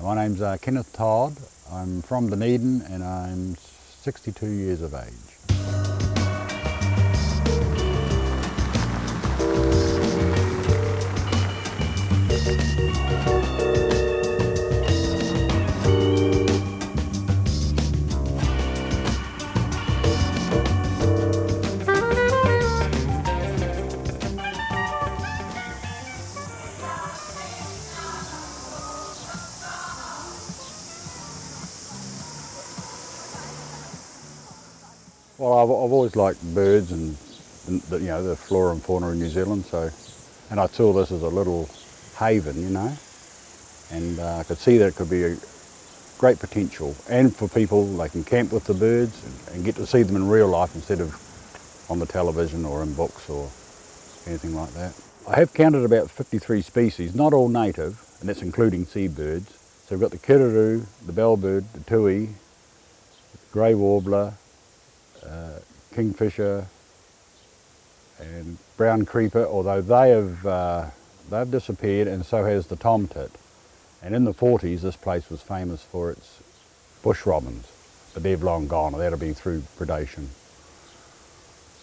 My name's Kenneth Todd. I'm from Dunedin and I'm 62 years of age. Well, I've always liked birds and the flora and fauna in New Zealand. And I saw this as a little haven, and I could see that it could be a great potential. And for people, they can camp with the birds and get to see them in real life instead of on the television or in books or anything like that. I have counted about 53 species, not all native, and that's including seabirds. So we've got the kiraroo, the bellbird, the tui, grey warbler, kingfisher and brown creeper, although they've disappeared, and so has the tomtit. And in the 40s this place was famous for its bush robins, but they've long gone, and that'll be through predation.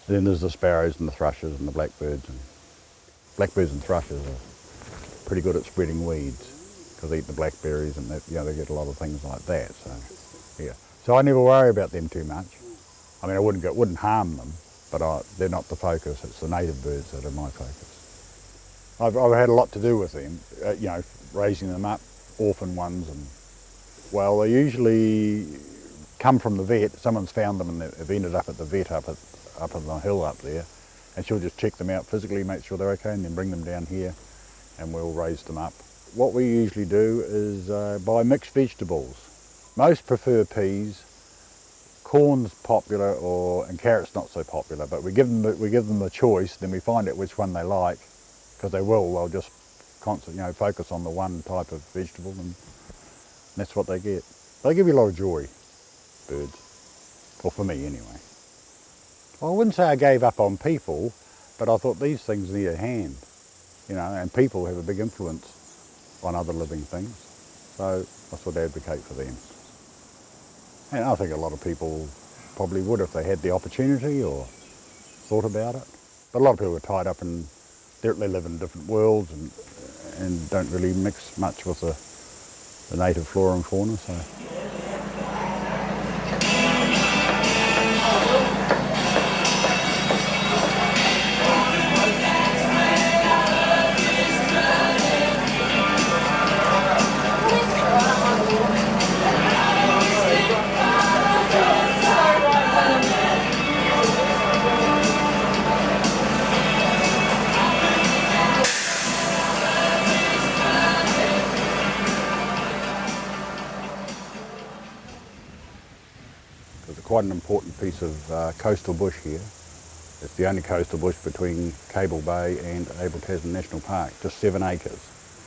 And then there's the sparrows and the thrushes and the blackbirds. And blackbirds and thrushes are pretty good at spreading weeds because they eat the blackberries, and they get a lot of things like that. So yeah, so I never worry about them too much. I mean, I wouldn't harm them, but they're not the focus. It's the native birds that are my focus. I've had a lot to do with them, raising them up, orphan ones, and well, they usually come from the vet. Someone's found them and they've ended up at the vet up on the hill up there, and she'll just check them out physically, make sure they're okay, and then bring them down here, and we'll raise them up. What we usually do is buy mixed vegetables. Most prefer peas. Corn's popular, and carrots not so popular, but we give them the choice. Then we find out which one they like, because they'll just constantly focus on the one type of vegetable, and that's what they get. They give you a lot of joy, birds, or for me anyway. Well, I wouldn't say I gave up on people, but I thought these things need a hand, and people have a big influence on other living things, so I sort of advocate for them. And I think a lot of people probably would if they had the opportunity or thought about it. But a lot of people are tied up and they live in different worlds and don't really mix much with the native flora and fauna. So. It's quite an important piece of coastal bush here. It's the only coastal bush between Cable Bay and Abel Tasman National Park, just 7 acres.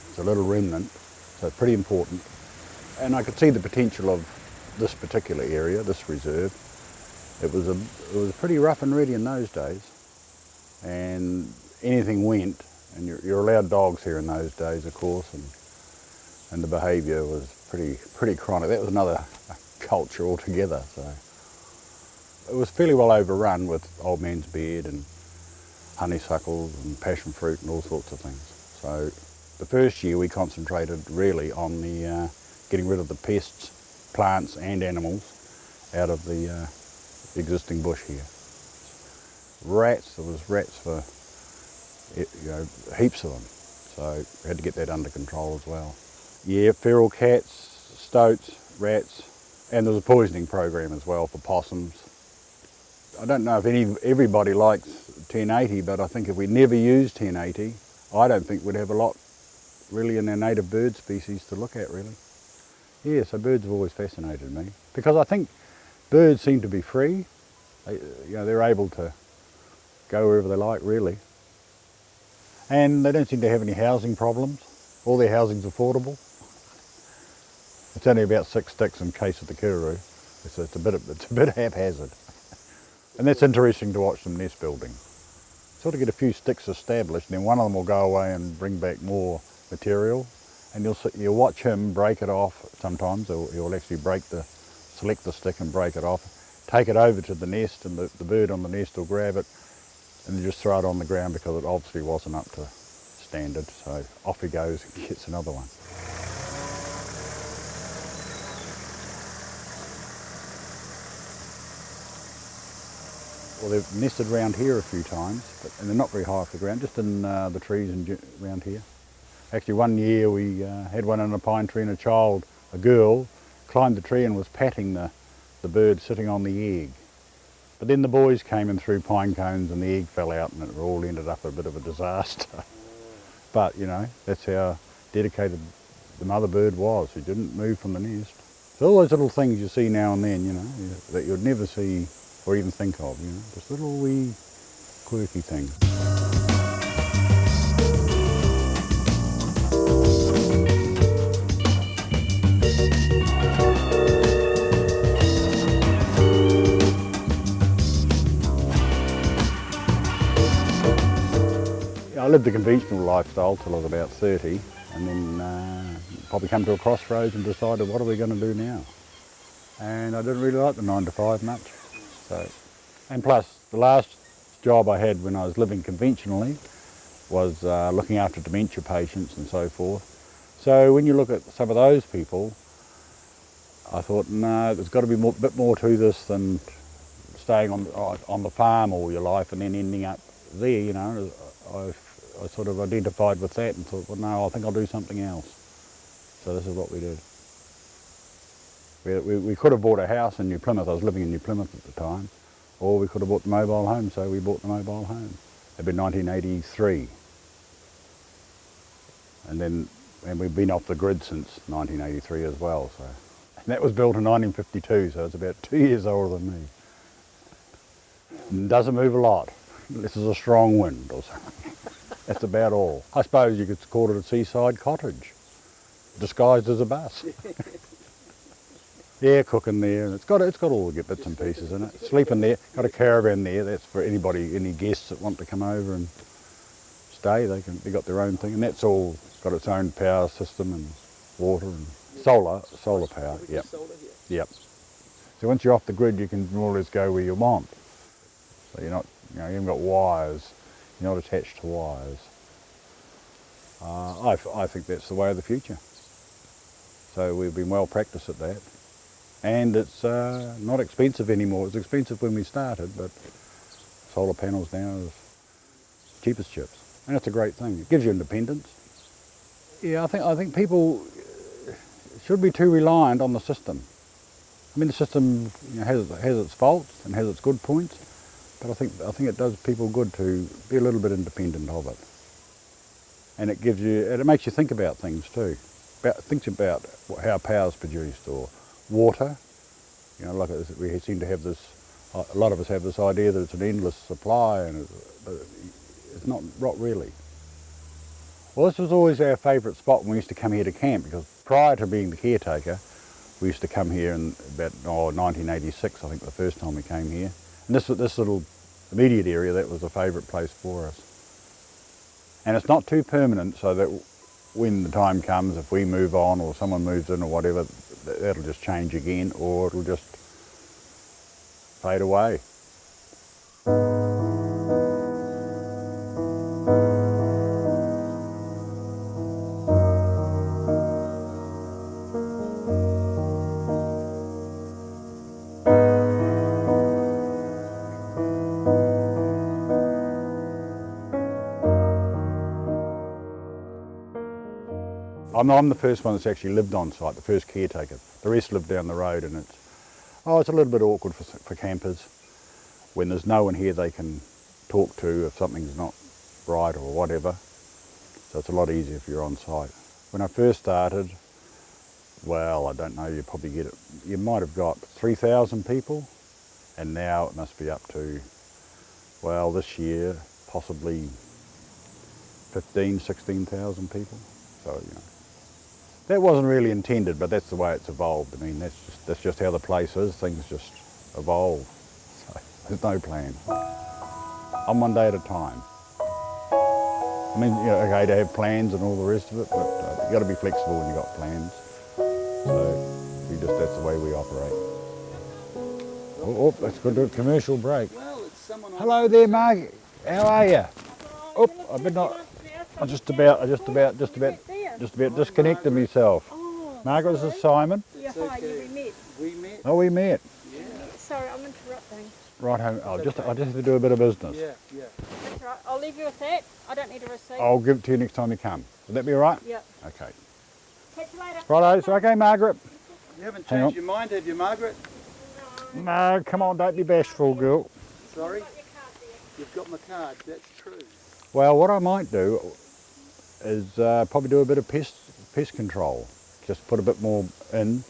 It's a little remnant, so it's pretty important. And I could see the potential of this particular area, this reserve. It was pretty rough and ready in those days, and anything went. And you're allowed dogs here in those days, of course, and the behaviour was pretty chronic. That was another culture altogether. So it was fairly well overrun with old man's beard and honeysuckles and passion fruit and all sorts of things. So the first year we concentrated really on the getting rid of the pests, plants and animals out of the existing bush here. Rats, there was rats for heaps of them, so we had to get that under control as well. Yeah, feral cats, stoats, rats, and there was a poisoning program as well for possums. I don't know if everybody likes 1080, but I think if we never used 1080, I don't think we'd have a lot really in our native bird species to look at, really. Yeah, so birds have always fascinated me, because I think birds seem to be free. They're able to go wherever they like, really. And they don't seem to have any housing problems. All their housing's affordable. It's only about 6 sticks in case of the kiraroo. So it's a bit haphazard. And that's interesting to watch them nest building. Sort of get a few sticks established, and then one of them will go away and bring back more material, and you'll watch him break it off sometimes, or he'll actually select the stick and break it off, take it over to the nest, and the bird on the nest will grab it and just throw it on the ground because it obviously wasn't up to standard, so off he goes and gets another one. Well, they've nested around here a few times, and they're not very high off the ground, just in the trees around here. Actually, one year we had one in a pine tree, and a girl, climbed the tree and was patting the bird sitting on the egg. But then the boys came in through pine cones and the egg fell out, and it all ended up a bit of a disaster. But, you know, that's how dedicated the mother bird was. She didn't move from the nest. So all those little things you see now and then, you know, that you'd never see or even think of, you know, just little wee quirky things. I lived the conventional lifestyle till I was about 30, and then probably come to a crossroads and decided, what are we going to do now? And I didn't really like the 9 to 5 much. So, and plus, the last job I had when I was living conventionally was looking after dementia patients and so forth. So when you look at some of those people, I thought, no, there's got to be a bit more to this than staying on the farm all your life and then ending up there, you know. I sort of identified with that and thought, well, no, I think I'll do something else. So this is what we did. We could have bought a house in New Plymouth. I was living in New Plymouth at the time. Or we could have bought the mobile home, so we bought the mobile home. It'd been 1983. And we've been off the grid since 1983 as well. So. And that was built in 1952, so it's about 2 years older than me. And doesn't move a lot. This is a strong wind or something. That's about all. I suppose you could call it a seaside cottage, disguised as a bus. Yeah, cooking there, and it's got all the bits and pieces in it. Sleeping there, got a caravan there. That's for any guests that want to come over and stay. They got their own thing, and that's all got its own power system and water and solar power. Yep. Yep. So once you're off the grid, you can more or less go where you want. So you're not, you haven't got wires. You're not attached to wires. I think that's the way of the future. So we've been well practiced at that. And it's not expensive anymore. It was expensive when we started, but solar panels now is cheap as chips. And that's a great thing. It gives you independence. Yeah, I think people should be too reliant on the system. I mean, the system has its faults and has its good points, but I think it does people good to be a little bit independent of it. And it makes you think about things too. Think about how power's produced, or water. Like we seem to have this, a lot of us have this idea that it's an endless supply, but it's not really. Well, this was always our favourite spot when we used to come here to camp, because prior to being the caretaker, we used to come here in about 1986, I think, the first time we came here. And this little immediate area, that was a favourite place for us. And it's not too permanent, so that when the time comes, if we move on or someone moves in or whatever, that'll just change again, or it'll just fade away. I'm the first one that's actually lived on site, the first caretaker. The rest live down the road, and it's a little bit awkward for campers. When there's no one here they can talk to if something's not right or whatever. So it's a lot easier if you're on site. When I first started, well, I don't know, you might have got 3,000 people, and now it must be up to, well, this year, possibly 16,000 people. So, that wasn't really intended, but that's the way it's evolved. I mean, that's just how the place is. Things just evolve. So there's no plan. I'm one day at a time. I mean, you know, okay to have plans and all the rest of it, but you've got to be flexible when you've got plans. So that's the way we operate. Oh, let's go to a commercial break. Well, it's someone. Hello there, Mark. How are you? Oh, I just about disconnected myself. Oh, Margaret, this is Simon. yeah, hi, we met. We met. Oh, we met. Yeah. Sorry, I'm interrupting. Right home. I just have to do a bit of business. Yeah, yeah. That's right. I'll leave you with that. I don't need a receipt. I'll give it to you next time you come. Would that be all right? Yeah. Okay. Catch you later. Righto, so okay, Margaret. You haven't Hang on. changed your mind, have you, Margaret? No, come on, don't be bashful, girl. Sorry? Got your card there. You've got my card, that's true. Well, what I might do is probably do a bit of pest control. Just put a bit more in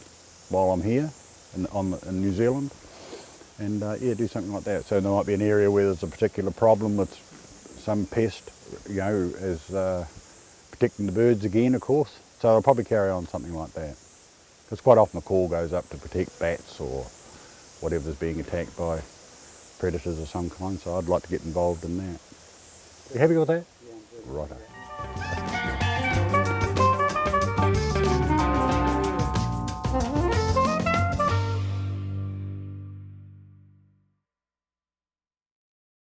while I'm here in New Zealand, and yeah, do something like that. So there might be an area where there's a particular problem with some pest, you know, is protecting the birds again, of course. So I'll probably carry on something like that. Because quite often the call goes up to protect bats or whatever's being attacked by predators of some kind. So I'd like to get involved in that. You happy with that? Yeah, I'm good. Righto.